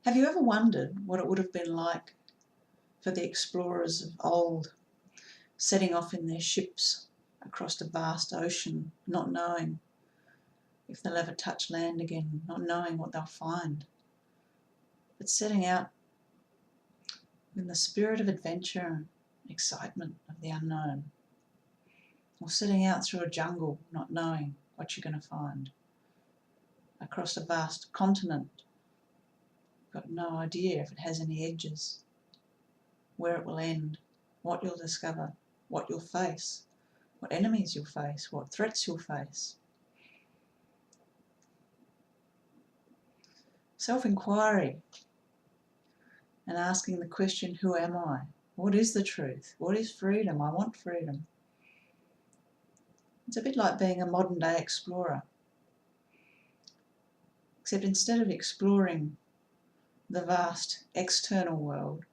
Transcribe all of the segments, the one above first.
Have you ever wondered what it would have been like for the explorers of old, setting off in their ships across a vast ocean, not knowing if they'll ever touch land again, not knowing what they'll find, but setting out in the spirit of adventure and excitement of the unknown, or setting out through a jungle, not knowing what you're going to find, across a vast continent, got no idea if it has any edges, where it will end, what you'll discover, what you'll face, what enemies you'll face, what threats you'll face. Self-inquiry and asking the question, who am I? What is the truth? What is freedom? I want freedom. It's a bit like being a modern day explorer, except instead of exploring the vast external world,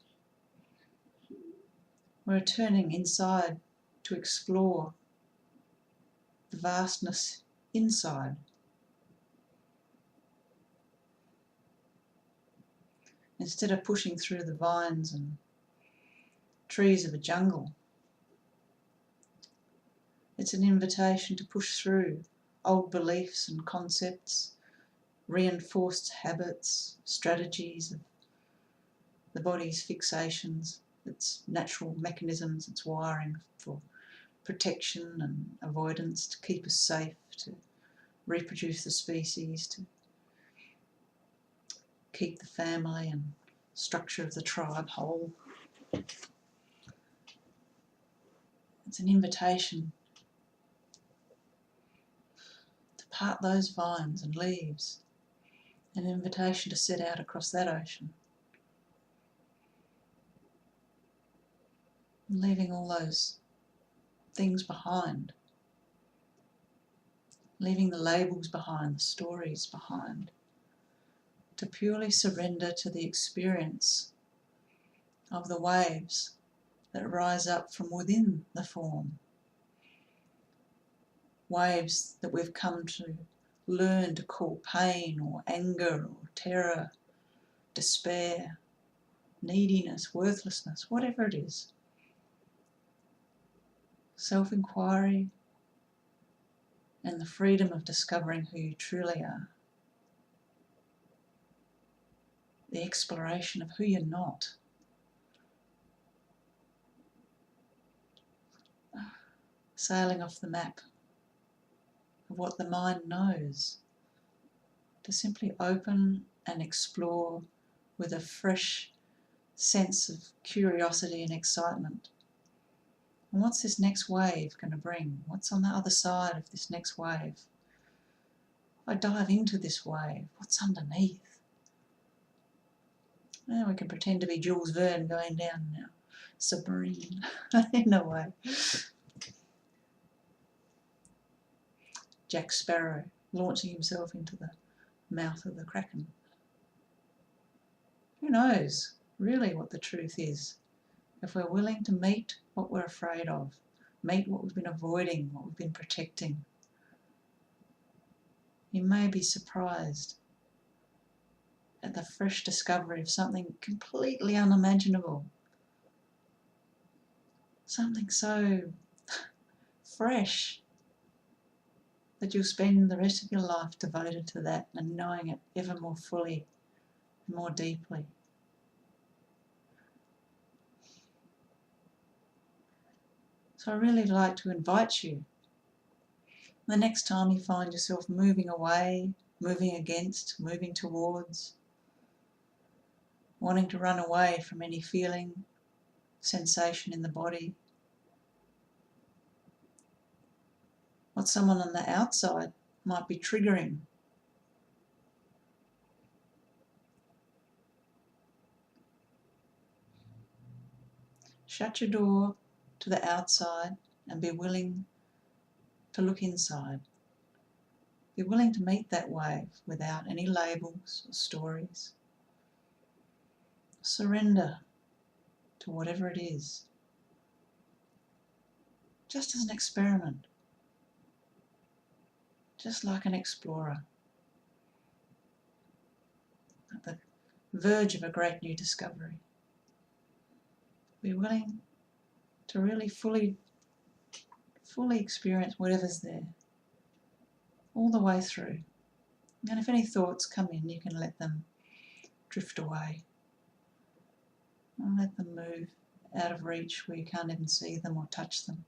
we're turning inside to explore the vastness inside. Instead of pushing through the vines and trees of a jungle, it's an invitation to push through old beliefs and concepts, reinforced habits, strategies of the body's fixations, its natural mechanisms, its wiring for protection and avoidance, to keep us safe, to reproduce the species, to keep the family and structure of the tribe whole. It's an invitation to part those vines and leaves, an invitation to set out across that ocean, leaving all those things behind, leaving the labels behind, the stories behind, to purely surrender to the experience of the waves that rise up from within the form. Waves that we've come to learn to call pain or anger or terror, despair, neediness, worthlessness, whatever it is. Self-inquiry and the freedom of discovering who you truly are. The exploration of who you're not. Sailing off the map of what the mind knows. To simply open and explore with a fresh sense of curiosity and excitement. And what's this next wave going to bring? What's on the other side of this next wave? I dive into this wave. What's underneath? Now we can pretend to be Jules Verne going down now, submarine, in a way. Jack Sparrow launching himself into the mouth of the Kraken. Who knows really what the truth is if we're willing to meet what we're afraid of, meet what we've been avoiding, what we've been protecting. You may be surprised at the fresh discovery of something completely unimaginable, something so fresh that you'll spend the rest of your life devoted to that and knowing it ever more fully and more deeply. So I really like to invite you, the next time you find yourself moving away, moving against, moving towards, wanting to run away from any feeling, sensation in the body, what someone on the outside might be triggering. Shut your door to the outside and be willing to look inside. Be willing to meet that wave without any labels or stories. Surrender to whatever it is, just as an experiment, just like an explorer. At the verge of a great new discovery. Be willing to really fully experience whatever's there, all the way through. And if any thoughts come in, you can let them drift away. And let them move out of reach where you can't even see them or touch them.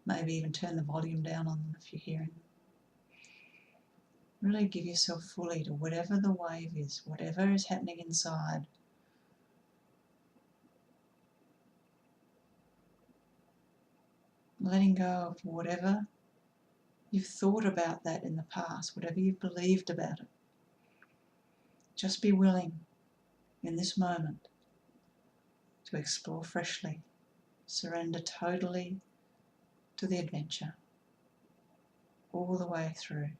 Maybe even turn the volume down on them if you're hearing them. Really give yourself fully to whatever the wave is, whatever is happening inside. Letting go of whatever you've thought about that in the past, whatever you've believed about it. Just be willing in this moment to explore freshly. Surrender totally to the adventure, all the way through.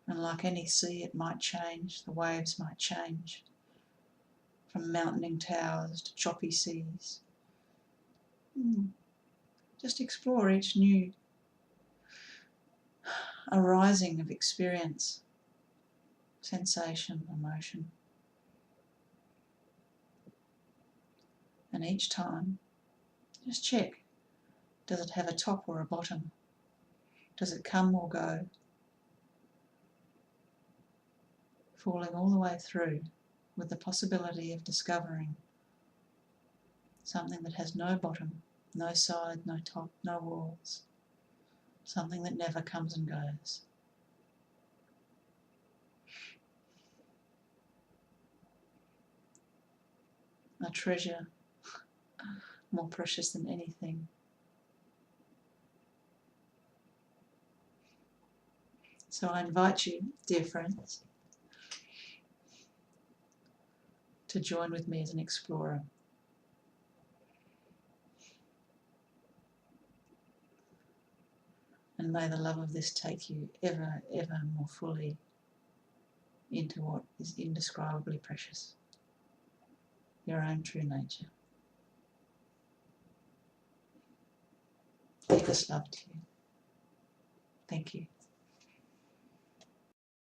And like any sea, it might change, the waves might change, from mountaining towers to choppy seas. Just explore each new arising of experience, sensation, emotion. And each time, just check, does it have a top or a bottom? Does it come or go? Falling all the way through with the possibility of discovering something that has no bottom, no side, no top, no walls. Something that never comes and goes. A treasure more precious than anything. So I invite you, dear friends, to join with me as an explorer. And may the love of this take you ever, ever more fully into what is indescribably precious, your own true nature. Deepest love to you. Thank you.